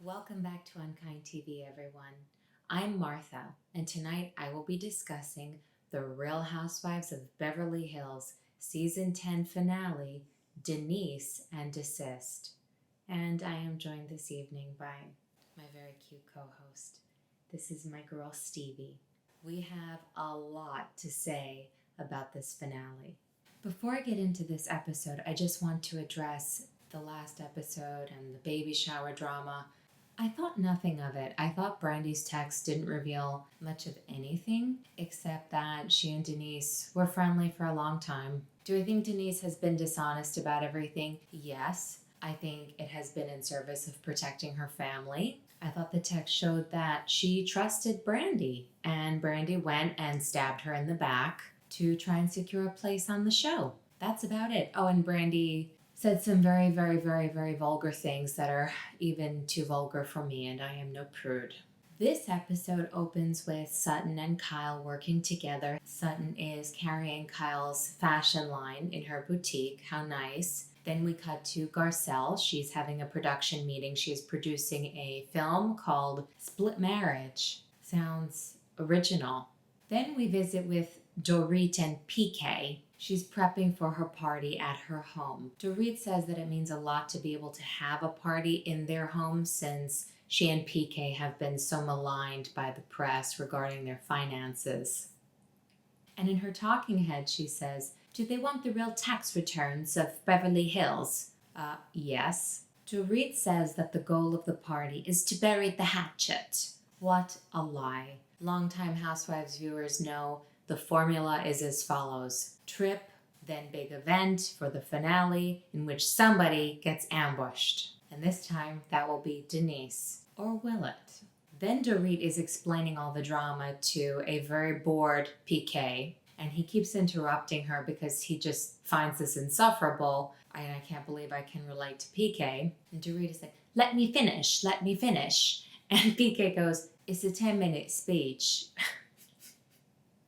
Welcome back to UnKind TV, everyone. I'm Martha, and tonight I will be discussing the Real Housewives of Beverly Hills Season 10 finale, Denise and Desist. And I am joined this evening by my very cute co-host. This is my girl, Stevie. We have a lot to say about this finale. Before I get into this episode, I just want to address the last episode and the baby shower drama. I thought nothing of it. I thought Brandi's text didn't reveal much of anything, except that she and Denise were friendly for a long time. Do I think Denise has been dishonest about everything? Yes. I think it has been in service of protecting her family. I thought the text showed that she trusted Brandi, and Brandi went and stabbed her in the back to try and secure a place on the show. That's about it. Oh, and Brandi said some very, very, very, very vulgar things that are even too vulgar for me, and I am no prude. This episode opens with Sutton and Kyle working together. Sutton is carrying Kyle's fashion line in her boutique. How nice. Then we cut to Garcelle. She's having a production meeting. She's producing a film called Split Marriage. Sounds original. Then we visit with Dorit and PK. She's prepping for her party at her home. Dorit says that it means a lot to be able to have a party in their home since she and PK have been so maligned by the press regarding their finances. And in her talking head, she says, "Do they want the real tax returns of Beverly Hills?" Yes. Dorit says that the goal of the party is to bury the hatchet. What a lie. Longtime Housewives viewers know the formula is as follows: trip, then big event for the finale in which somebody gets ambushed. And this time that will be Denise. Or will it? Then Dorit is explaining all the drama to a very bored PK, and he keeps interrupting her because he just finds this insufferable. I can't believe I can relate to PK. And Dorit is like, let me finish. And PK goes, it's a 10-minute speech.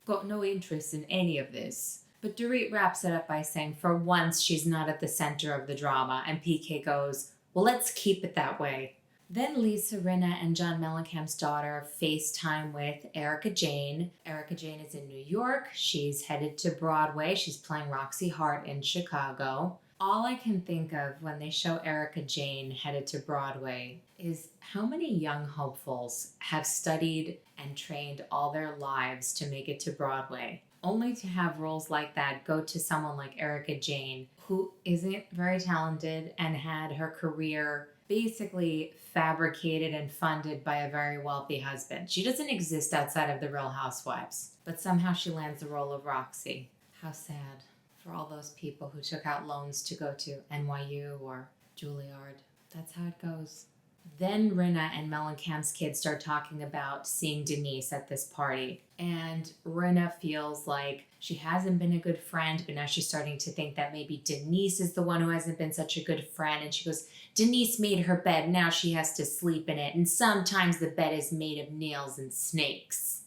Got no interest in any of this. But Dorit wraps it up by saying for once she's not at the center of the drama, and PK goes, well, let's keep it that way. Then Lisa Rinna and John Mellencamp's daughter FaceTime with Erica Jane. Erica Jane is in New York. She's headed to Broadway. She's playing Roxy Hart in Chicago. All I can think of when they show Erica Jane headed to Broadway is how many young hopefuls have studied and trained all their lives to make it to Broadway, only to have roles like that go to someone like Erica Jane, who isn't very talented and had her career basically fabricated and funded by a very wealthy husband. She doesn't exist outside of the Real Housewives, but somehow she lands the role of Roxy. How sad for all those people who took out loans to go to NYU or Juilliard. That's how it goes. Then Rinna and Mellencamp's kids start talking about seeing Denise at this party. And Rinna feels like she hasn't been a good friend, but now she's starting to think that maybe Denise is the one who hasn't been such a good friend. And she goes, Denise made her bed, now she has to sleep in it. And sometimes the bed is made of nails and snakes.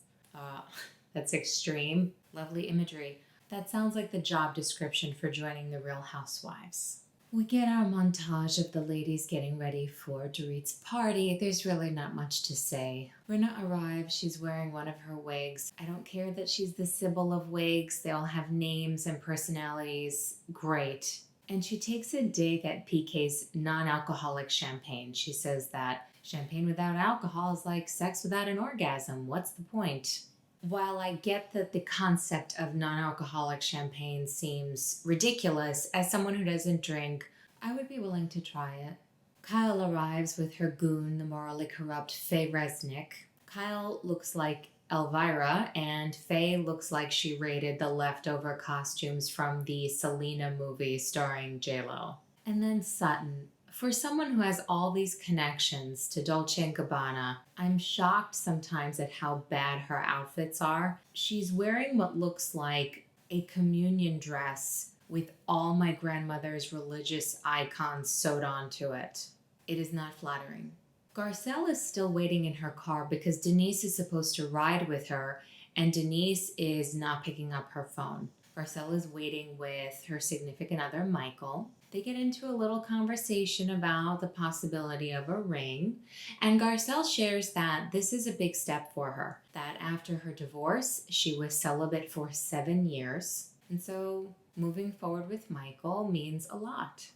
That's extreme. Lovely imagery. That sounds like the job description for joining the Real Housewives. We get our montage of the ladies getting ready for Dorit's party. There's really not much to say. Rinna arrives. She's wearing one of her wigs. I don't care that she's the Sybil of wigs. They all have names and personalities. Great. And she takes a dig at PK's non-alcoholic champagne. She says that champagne without alcohol is like sex without an orgasm. What's the point? While I get that the concept of non-alcoholic champagne seems ridiculous, as someone who doesn't drink, I would be willing to try it. Kyle arrives with her goon, the morally corrupt Faye Resnick. Kyle looks like Elvira, and Faye looks like she raided the leftover costumes from the Selena movie starring J-Lo. And then Sutton. For someone who has all these connections to Dolce & Gabbana, I'm shocked sometimes at how bad her outfits are. She's wearing what looks like a communion dress with all my grandmother's religious icons sewed onto it. It is not flattering. Garcelle is still waiting in her car because Denise is supposed to ride with her, and Denise is not picking up her phone. Garcelle is waiting with her significant other, Michael. They get into a little conversation about the possibility of a ring, and Garcelle shares that this is a big step for her, that after her divorce, she was celibate for 7 years, and so moving forward with Michael means a lot.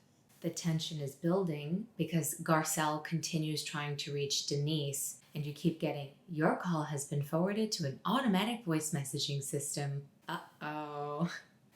The tension is building because Garcelle continues trying to reach Denise, and you keep getting, your call has been forwarded to an automatic voice messaging system. Uh-oh.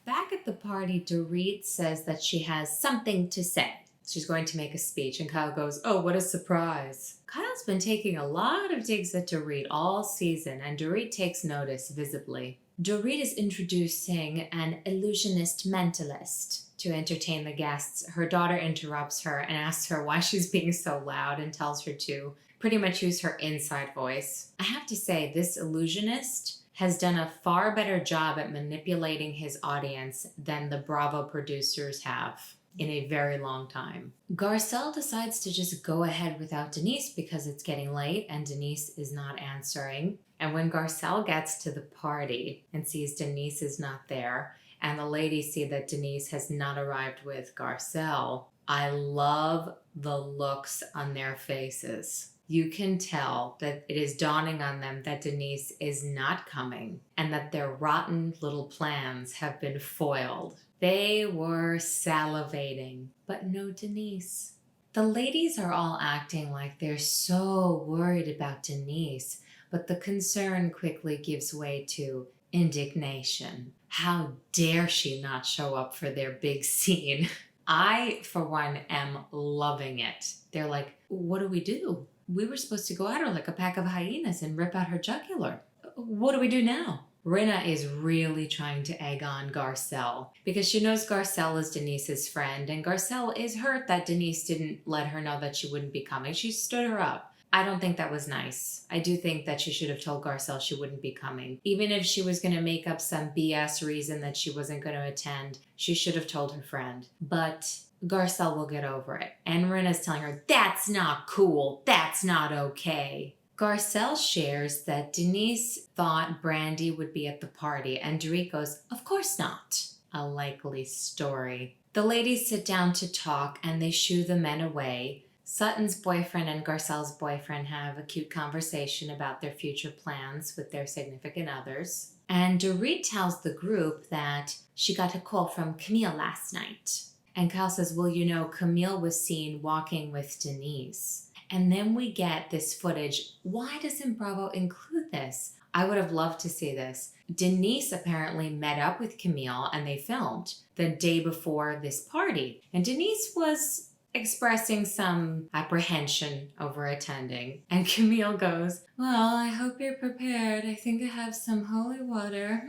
Back at the party, Dorit says that she has something to say. She's going to make a speech, and Kyle goes, oh, what a surprise. Kyle's been taking a lot of digs at Dorit all season, and Dorit takes notice visibly. Dorit is introducing an illusionist mentalist to entertain the guests. Her daughter interrupts her and asks her why she's being so loud and tells her to pretty much use her inside voice. I have to say, this illusionist has done a far better job at manipulating his audience than the Bravo producers have in a very long time. Garcelle decides to just go ahead without Denise because it's getting late and Denise is not answering. And when Garcelle gets to the party and sees Denise is not there, and the ladies see that Denise has not arrived with Garcelle, I love the looks on their faces. You can tell that it is dawning on them that Denise is not coming and that their rotten little plans have been foiled. They were salivating, but no Denise. The ladies are all acting like they're so worried about Denise, but the concern quickly gives way to indignation. How dare she not show up for their big scene? I, for one, am loving it. They're like, what do we do? We were supposed to go at her like a pack of hyenas and rip out her jugular. What do we do now? Rinna is really trying to egg on Garcelle because she knows Garcelle is Denise's friend, and Garcelle is hurt that Denise didn't let her know that she wouldn't be coming. She stood her up. I don't think that was nice. I do think that she should have told Garcelle she wouldn't be coming. Even if she was going to make up some BS reason that she wasn't going to attend, she should have told her friend. But Garcelle will get over it. And Rinna's telling her, that's not cool. That's not okay. Garcelle shares that Denise thought Brandi would be at the party, and Dorit goes, of course not. A likely story. The ladies sit down to talk, and they shoo the men away. Sutton's boyfriend and Garcelle's boyfriend have a cute conversation about their future plans with their significant others. And Dorit tells the group that she got a call from Camille last night. And Kyle says, well, you know, Camille was seen walking with Denise. And then we get this footage. Why doesn't Bravo include this? I would have loved to see this. Denise apparently met up with Camille and they filmed the day before this party. And Denise was expressing some apprehension over attending. And Camille goes, well, I hope you're prepared. I think I have some holy water.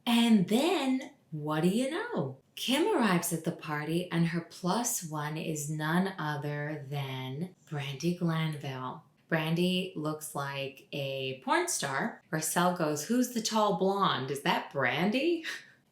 And then, what do you know? Kim arrives at the party and her plus one is none other than Brandi Glanville. Brandi looks like a porn star. Garcelle goes, who's the tall blonde? Is that Brandi?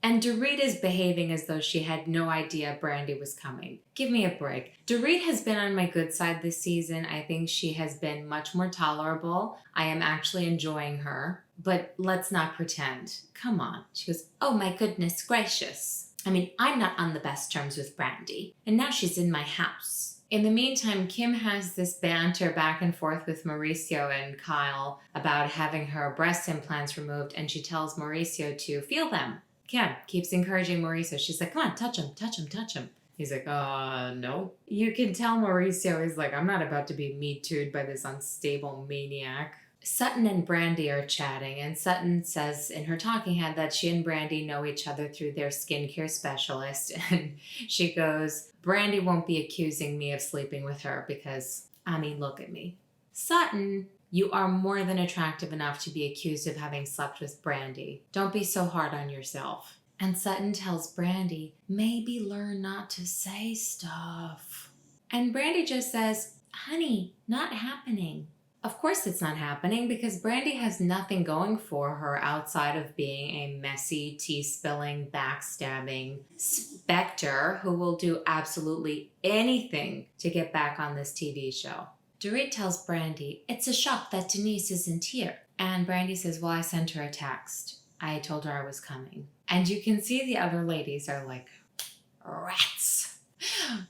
And Dorit is behaving as though she had no idea Brandi was coming. Give me a break. Dorit has been on my good side this season. I think she has been much more tolerable. I am actually enjoying her. But let's not pretend. Come on. She goes, oh my goodness gracious. I mean, I'm not on the best terms with Brandi. And now she's in my house. In the meantime, Kim has this banter back and forth with Mauricio and Kyle about having her breast implants removed. And she tells Mauricio to feel them. Kim keeps encouraging Mauricio. She's like, come on, touch him, touch him, touch him. He's like, no. You can tell Mauricio is like, I'm not about to be Me Too'd by this unstable maniac. Sutton and Brandi are chatting, and Sutton says in her talking head that she and Brandi know each other through their skincare specialist. And she goes, Brandi won't be accusing me of sleeping with her because, I mean, look at me. Sutton, you are more than attractive enough to be accused of having slept with Brandi. Don't be so hard on yourself. And Sutton tells Brandi, maybe learn not to say stuff. And Brandi just says, honey, not happening. Of course it's not happening because Brandi has nothing going for her outside of being a messy, tea-spilling, backstabbing specter who will do absolutely anything to get back on this TV show. Dorit tells Brandi, it's a shock that Denise isn't here. And Brandi says, well, I sent her a text. I told her I was coming. And you can see the other ladies are like, rats.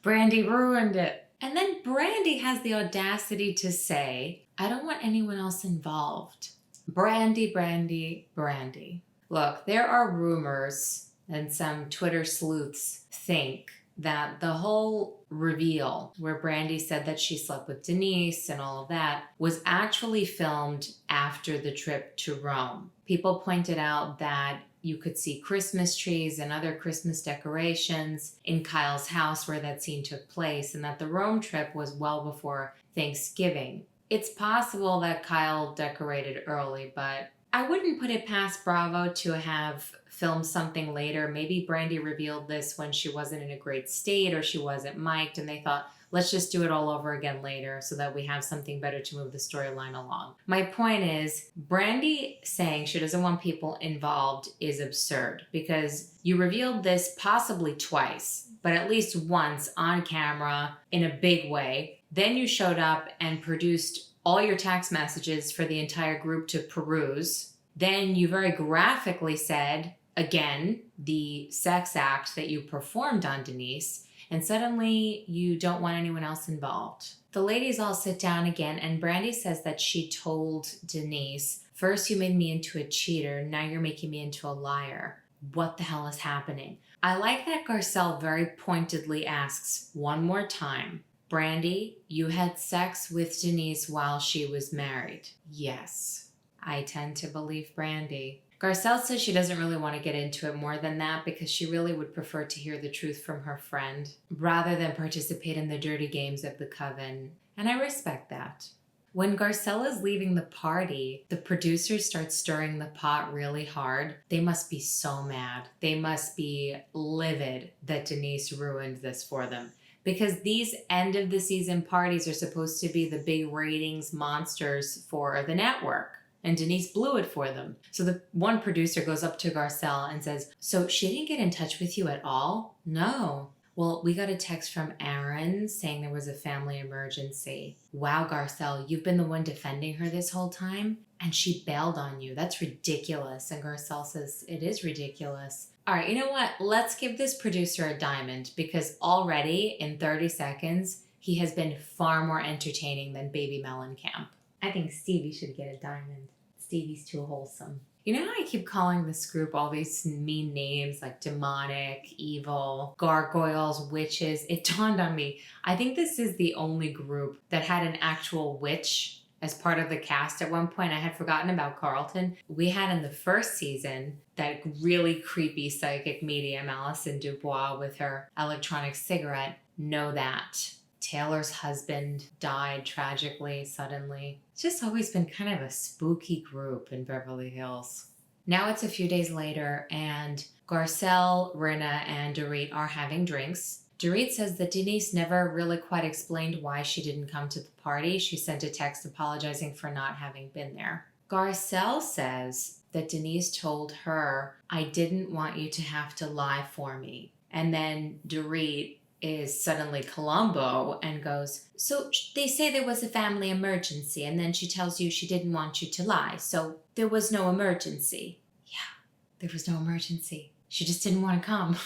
Brandi ruined it. And then Brandi has the audacity to say, I don't want anyone else involved. Brandi, Brandi, Brandi. Look, there are rumors, and some Twitter sleuths think that the whole reveal where Brandi said that she slept with Denise and all of that was actually filmed after the trip to Rome. People pointed out that you could see Christmas trees and other Christmas decorations in Kyle's house where that scene took place, and that the Rome trip was well before Thanksgiving. It's possible that Kyle decorated early, but I wouldn't put it past Bravo to have filmed something later. Maybe Brandi revealed this when she wasn't in a great state or she wasn't mic'd, and they thought, let's just do it all over again later so that we have something better to move the storyline along. My point is, Brandi saying she doesn't want people involved is absurd, because you revealed this possibly twice, but at least once on camera in a big way. Then you showed up and produced all your text messages for the entire group to peruse. Then you very graphically said, again, the sex act that you performed on Denise, and suddenly you don't want anyone else involved. The ladies all sit down again, and Brandi says that she told Denise, first you made me into a cheater, now you're making me into a liar. What the hell is happening? I like that Garcelle very pointedly asks one more time, Brandi, you had sex with Denise while she was married. Yes, I tend to believe Brandi. Garcelle says she doesn't really want to get into it more than that because she really would prefer to hear the truth from her friend rather than participate in the dirty games of the coven, and I respect that. When Garcelle is leaving the party, the producers start stirring the pot really hard. They must be so mad. They must be livid that Denise ruined this for them, because these end of the season parties are supposed to be the big ratings monsters for the network. And Denise blew it for them. So the one producer goes up to Garcelle and says, so she didn't get in touch with you at all? No. Well, we got a text from Aaron saying there was a family emergency. Wow, Garcelle, you've been the one defending her this whole time? And she bailed on you. That's ridiculous. And Garcelle says, it is ridiculous. All right, you know what? Let's give this producer a diamond, because already in 30 seconds, he has been far more entertaining than Baby Mellencamp. I think Stevie should get a diamond. Stevie's too wholesome. You know how I keep calling this group all these mean names like demonic, evil, gargoyles, witches? It dawned on me, I think this is the only group that had an actual witch as part of the cast at one point. I had forgotten about Carlton. We had in the first season that really creepy psychic medium, Alison Dubois, with her electronic cigarette. Know that. Taylor's husband died tragically, suddenly. It's just always been kind of a spooky group in Beverly Hills. Now it's a few days later, and Garcelle, Rinna, and Dorit are having drinks. Dorit says that Denise never really quite explained why she didn't come to the party. She sent a text apologizing for not having been there. Garcelle says that Denise told her, I didn't want you to have to lie for me. And then Dorit is suddenly Columbo and goes, so they say there was a family emergency, and then she tells you she didn't want you to lie, so there was no emergency. Yeah, there was no emergency. She just didn't want to come.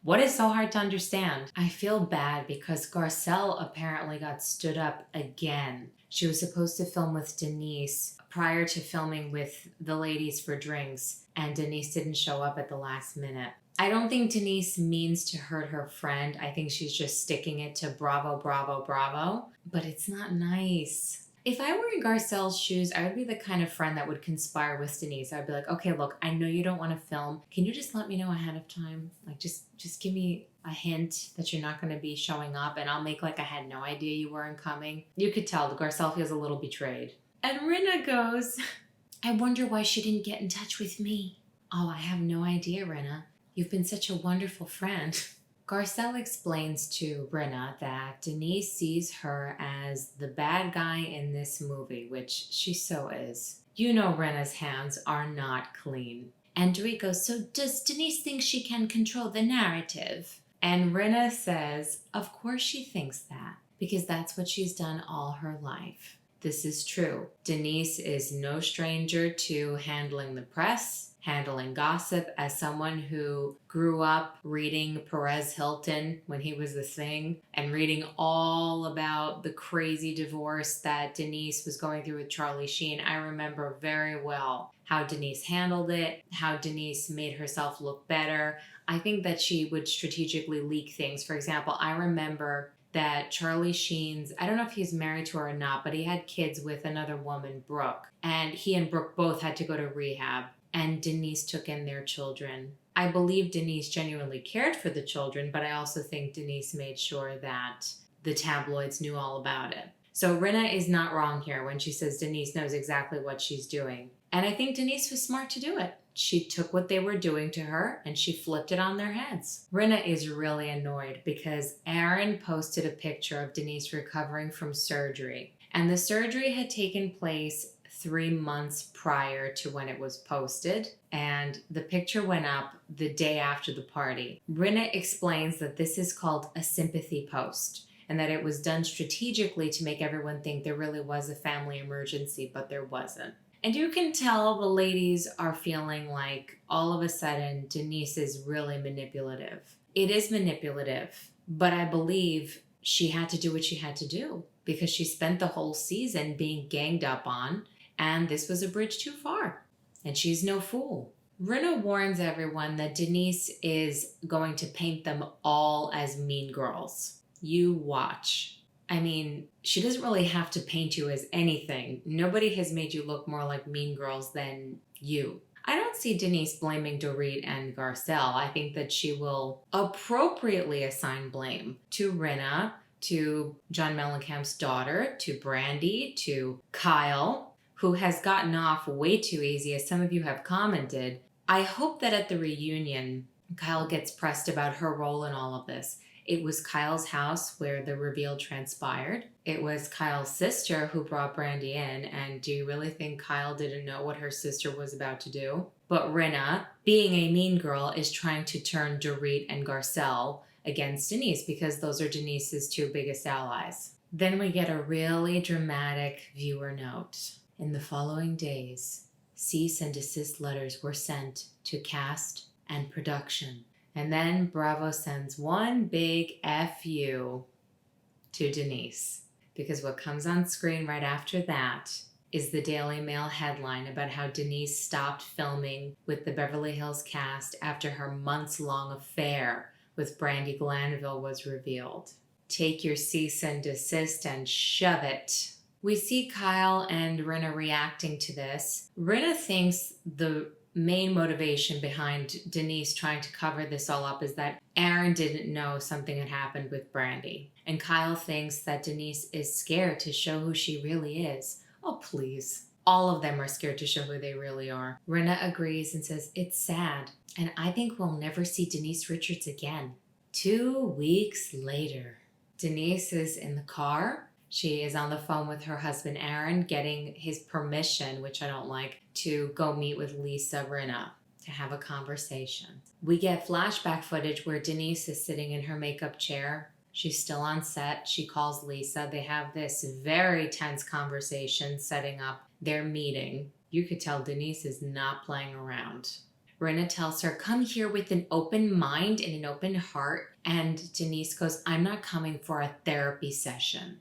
What is so hard to understand? I feel bad because Garcelle apparently got stood up again. She was supposed to film with Denise prior to filming with the ladies for drinks, and Denise didn't show up at the last minute. I don't think Denise means to hurt her friend. I think she's just sticking it to bravo, bravo, bravo. But it's not nice. If I were in Garcelle's shoes, I would be the kind of friend that would conspire with Denise. I'd be like, okay, look, I know you don't want to film. Can you just let me know ahead of time? Like, just give me a hint that you're not going to be showing up, and I'll make like I had no idea you weren't coming. You could tell Garcelle feels a little betrayed. And Rinna goes, I wonder why she didn't get in touch with me. Oh, I have no idea, Rinna. You've been such a wonderful friend. Garcelle explains to Rinna that Denise sees her as the bad guy in this movie, which she so is. You know Rinna's hands are not clean. And Dorit goes, so does Denise think she can control the narrative? And Rinna says, of course she thinks that, because that's what she's done all her life. This is true. Denise is no stranger to handling the press, handling gossip, as someone who grew up reading Perez Hilton when he was the thing and reading all about the crazy divorce that Denise was going through with Charlie Sheen. I remember very well how Denise handled it, how Denise made herself look better. I think that she would strategically leak things. For example, I remember that Charlie Sheen's, I don't know if he's married to her or not, but he had kids with another woman, Brooke. And he and Brooke both had to go to rehab. And Denise took in their children. I believe Denise genuinely cared for the children, but I also think Denise made sure that the tabloids knew all about it. So Rinna is not wrong here when she says Denise knows exactly what she's doing. And I think Denise was smart to do it. She took what they were doing to her and she flipped it on their heads. Rinna is really annoyed because Aaron posted a picture of Denise recovering from surgery. And the surgery had taken place 3 months prior to when it was posted. And the picture went up the day after the party. Rinna explains that this is called a sympathy post and that it was done strategically to make everyone think there really was a family emergency, but there wasn't. And you can tell the ladies are feeling like all of a sudden Denise is really manipulative. It is manipulative, but I believe she had to do what she had to do because she spent the whole season being ganged up on, and this was a bridge too far. And she's no fool. Rinna warns everyone that Denise is going to paint them all as mean girls. You watch. I mean, she doesn't really have to paint you as anything. Nobody has made you look more like mean girls than you. I don't see Denise blaming Dorit and Garcelle. I think that she will appropriately assign blame to Rinna, to John Mellencamp's daughter, to Brandi, to Kyle, who has gotten off way too easy, as some of you have commented. I hope that at the reunion, Kyle gets pressed about her role in all of this. It was Kyle's house where the reveal transpired. It was Kyle's sister who brought Brandi in, and do you really think Kyle didn't know what her sister was about to do? But Rinna, being a mean girl, is trying to turn Dorit and Garcelle against Denise because those are Denise's two biggest allies. Then we get a really dramatic viewer note. In the following days, cease and desist letters were sent to cast and production. And then Bravo sends one big F-U to Denise. Because what comes on screen right after that is the Daily Mail headline about how Denise stopped filming with the Beverly Hills cast after her months-long affair with Brandi Glanville was revealed. Take your cease and desist and shove it. We see Kyle and Rinna reacting to this. Rinna thinks the main motivation behind Denise trying to cover this all up is that Aaron didn't know something had happened with Brandi. And Kyle thinks that Denise is scared to show who she really is. Oh, please. All of them are scared to show who they really are. Rinna agrees and says, it's sad. And I think we'll never see Denise Richards again. 2 weeks later, Denise is in the car. She is on the phone with her husband, Aaron, getting his permission, which I don't like, to go meet with Lisa Rinna to have a conversation. We get flashback footage where Denise is sitting in her makeup chair. She's still on set. She calls Lisa. They have this very tense conversation setting up their meeting. You could tell Denise is not playing around. Rinna tells her, come here with an open mind and an open heart. And Denise goes, I'm not coming for a therapy session.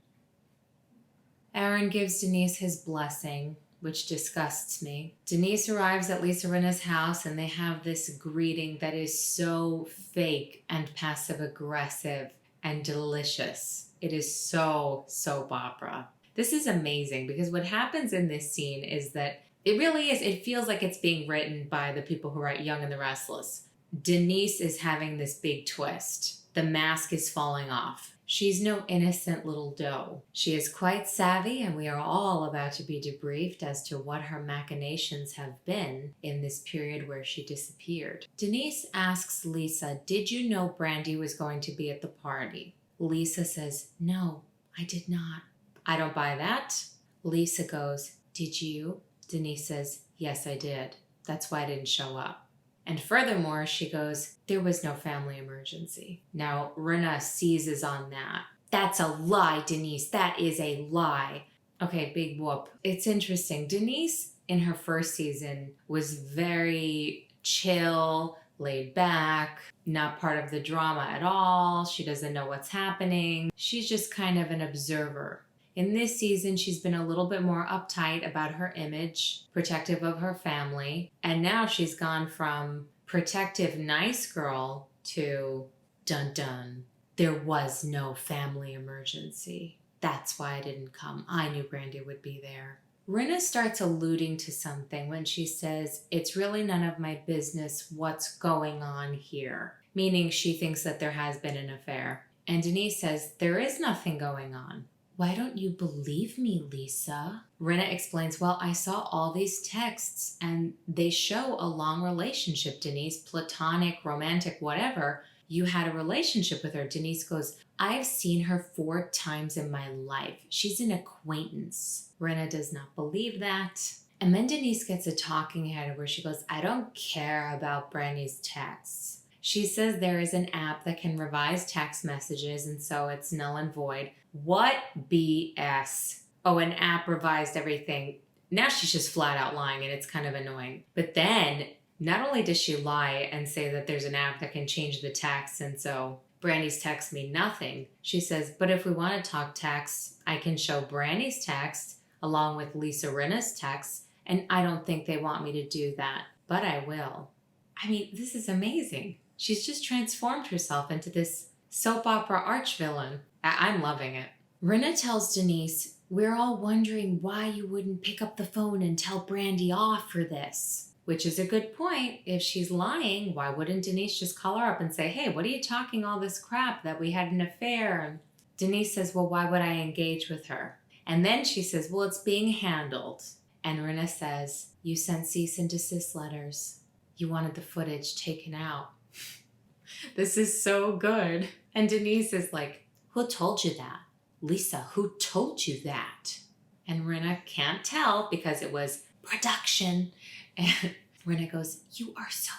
Aaron gives Denise his blessing, which disgusts me. Denise arrives at Lisa Rinna's house and they have this greeting that is so fake and passive-aggressive and delicious. It is so soap opera. This is amazing because what happens in this scene is that it feels like it's being written by the people who write Young and the Restless. Denise is having this big twist. The mask is falling off. She's no innocent little doe. She is quite savvy, and we are all about to be debriefed as to what her machinations have been in this period where she disappeared. Denise asks Lisa, did you know Brandi was going to be at the party? Lisa says, no, I did not. I don't buy that. Lisa goes, did you? Denise says, yes, I did. That's why I didn't show up. And furthermore, she goes, there was no family emergency. Now, Rinna seizes on that. That's a lie, Denise. That is a lie. Okay, big whoop. It's interesting. Denise in her first season was very chill, laid back, not part of the drama at all. She doesn't know what's happening. She's just kind of an observer. In this season, she's been a little bit more uptight about her image, protective of her family, and now she's gone from protective nice girl to dun dun. There was no family emergency. That's why I didn't come. I knew Brandi would be there. Rinna starts alluding to something when she says, it's really none of my business what's going on here. Meaning she thinks that there has been an affair. And Denise says, there is nothing going on. Why don't you believe me, Lisa? Rinna explains, well, I saw all these texts and they show a long relationship, Denise, platonic, romantic, whatever. You had a relationship with her. Denise goes, I've seen her 4 times in my life. She's an acquaintance. Rinna does not believe that. And then Denise gets a talking head where she goes, I don't care about Brandi's texts. She says there is an app that can revise text messages and so it's null and void. What BS? Oh, an app revised everything. Now she's just flat out lying and it's kind of annoying. But then not only does she lie and say that there's an app that can change the text and so Brandi's texts mean nothing, she says, but if we want to talk text, I can show Brandi's text along with Lisa Rinna's text, and I don't think they want me to do that, but I will. I mean, this is amazing. She's just transformed herself into this soap opera arch villain. I'm loving it. Rinna tells Denise, we're all wondering why you wouldn't pick up the phone and tell Brandi off for this. Which is a good point. If she's lying, why wouldn't Denise just call her up and say, hey, what are you talking all this crap that we had an affair? And Denise says, well, why would I engage with her? And then she says, well, it's being handled. And Rinna says, you sent cease and desist letters. You wanted the footage taken out. This is so good. And Denise is like, who told you that? Lisa, who told you that? And Rinna can't tell because it was production. And Rinna goes, you are so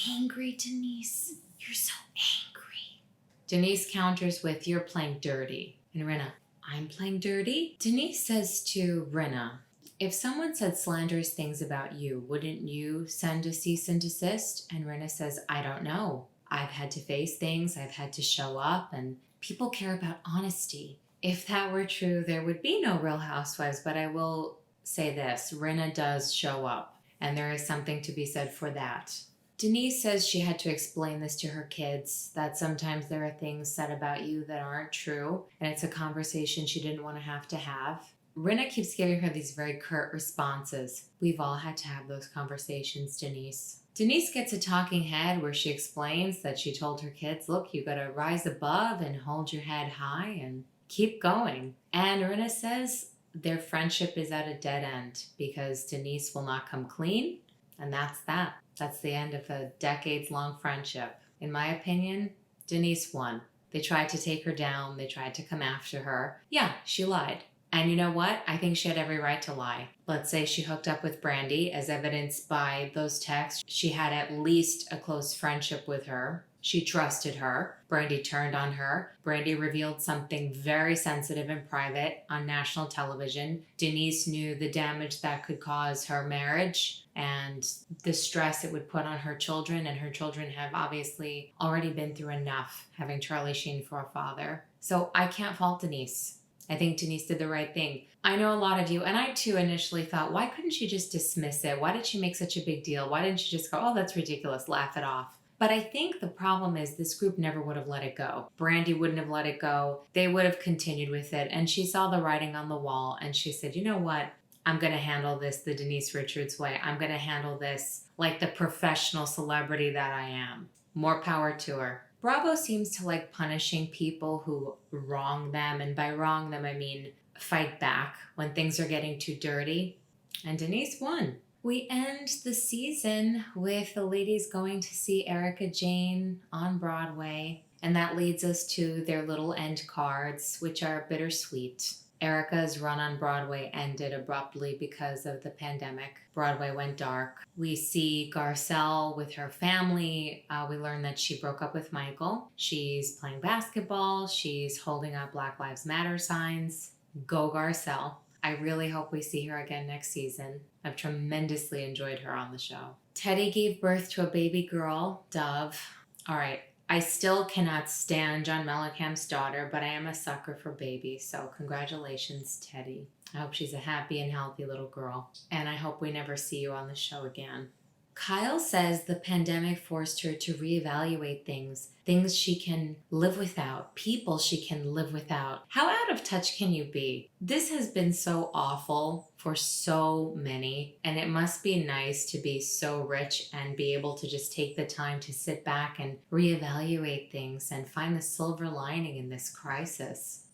angry, Denise. You're so angry. Denise counters with, you're playing dirty. And Rinna, I'm playing dirty? Denise says to Rinna, if someone said slanderous things about you, wouldn't you send a cease and desist? And Rinna says, I don't know. I've had to face things. I've had to show up. And people care about honesty. If that were true, there would be no Real Housewives. But I will say this, Rinna does show up. And there is something to be said for that. Denise says she had to explain this to her kids, that sometimes there are things said about you that aren't true, and it's a conversation she didn't want to have. Rinna keeps giving her these very curt responses. We've all had to have those conversations, Denise. Denise gets a talking head where she explains that she told her kids, look, you gotta rise above and hold your head high and keep going. And Rinna says, their friendship is at a dead end because Denise will not come clean, and that's that. That's the end of a decades-long friendship. In my opinion, Denise won. They tried to take her down. They tried to come after her. Yeah, she lied. And you know what? I think she had every right to lie. Let's say she hooked up with Brandi, as evidenced by those texts. She had at least a close friendship with her. She trusted her. Brandi turned on her. Brandi revealed something very sensitive and private on national television. Denise knew the damage that could cause her marriage and the stress it would put on her children. And her children have obviously already been through enough having Charlie Sheen for a father. So I can't fault Denise. I think Denise did the right thing. I know a lot of you, and I too initially thought, why couldn't she just dismiss it? Why did she make such a big deal? Why didn't she just go, oh, that's ridiculous, laugh it off? But I think the problem is this group never would have let it go. Brandi wouldn't have let it go. They would have continued with it. And she saw the writing on the wall and she said, you know what? I'm going to handle this the Denise Richards way. I'm going to handle this like the professional celebrity that I am. More power to her. Bravo seems to like punishing people who wrong them. And by wrong them, I mean fight back when things are getting too dirty. And Denise won. We end the season with the ladies going to see Erika Jayne on Broadway, and that leads us to their little end cards, which are bittersweet. Erika's run on Broadway ended abruptly because of the pandemic. Broadway went dark. We see Garcelle with her family. We learn that she broke up with Michael. She's playing basketball. She's holding up Black Lives Matter signs. Go Garcelle. I really hope we see her again next season. I've tremendously enjoyed her on the show. Teddy gave birth to a baby girl, Dove. All right, I still cannot stand John Mellencamp's daughter, but I am a sucker for babies, so congratulations, Teddy. I hope she's a happy and healthy little girl, and I hope we never see you on the show again. Kyle says the pandemic forced her to reevaluate things she can live without, people she can live without. How out of touch can you be? This has been so awful for so many, and it must be nice to be so rich and be able to just take the time to sit back and reevaluate things and find the silver lining in this crisis.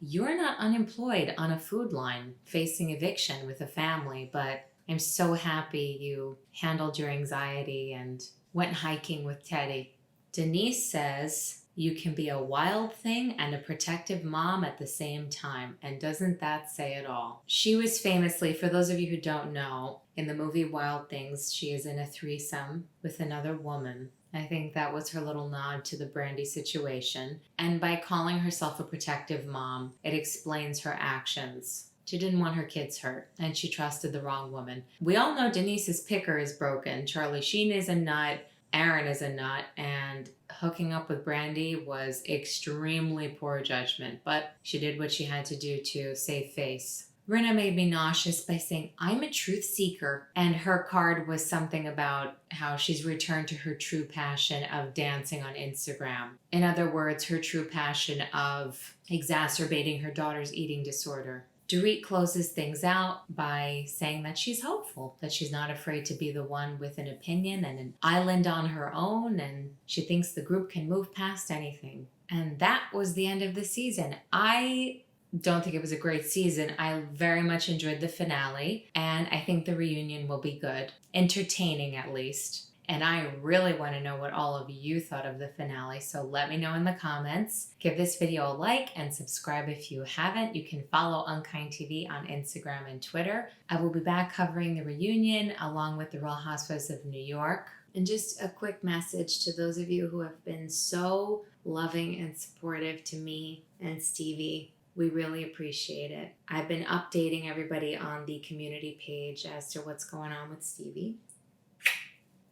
You're not unemployed on a food line facing eviction with a family, but I'm so happy you handled your anxiety and went hiking with Teddy. Denise says you can be a wild thing and a protective mom at the same time, and doesn't that say it all? She was famously, for those of you who don't know, in the movie Wild Things, she is in a threesome with another woman. I think that was her little nod to the Brandi situation. And by calling herself a protective mom, it explains her actions. She didn't want her kids hurt, and she trusted the wrong woman. We all know Denise's picker is broken. Charlie Sheen is a nut, Aaron is a nut, and hooking up with Brandi was extremely poor judgment, but she did what she had to do to save face. Rinna made me nauseous by saying, I'm a truth seeker. And her card was something about how she's returned to her true passion of dancing on Instagram. In other words, her true passion of exacerbating her daughter's eating disorder. Dorit closes things out by saying that she's hopeful, that she's not afraid to be the one with an opinion and an island on her own, and she thinks the group can move past anything. And that was the end of the season. I don't think it was a great season. I very much enjoyed the finale, and I think the reunion will be good. Entertaining, at least. And I really want to know what all of you thought of the finale, so let me know in the comments. Give this video a like and subscribe if you haven't. You can follow UnKind TV on Instagram and Twitter. I will be back covering the reunion along with the Real Housewives of New York. And just a quick message to those of you who have been so loving and supportive to me and Stevie. We really appreciate it. I've been updating everybody on the community page as to what's going on with Stevie.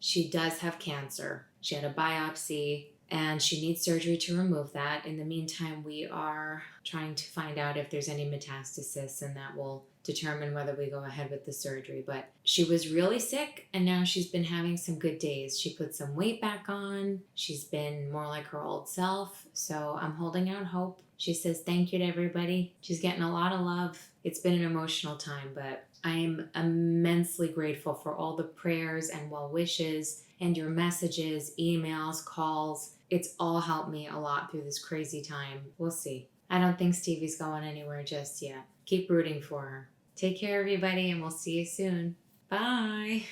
She does have cancer. She had a biopsy and she needs surgery to remove that. In the meantime, we are trying to find out if there's any metastasis, and that will determine whether we go ahead with the surgery. But she was really sick, and now she's been having some good days. She put some weight back on. She's been more like her old self. So I'm holding out hope. She says thank you to everybody. She's getting a lot of love. It's been an emotional time, but I am immensely grateful for all the prayers and well wishes and your messages, emails, calls. It's all helped me a lot through this crazy time. We'll see. I don't think Stevie's going anywhere just yet. Keep rooting for her. Take care, everybody, and we'll see you soon. Bye.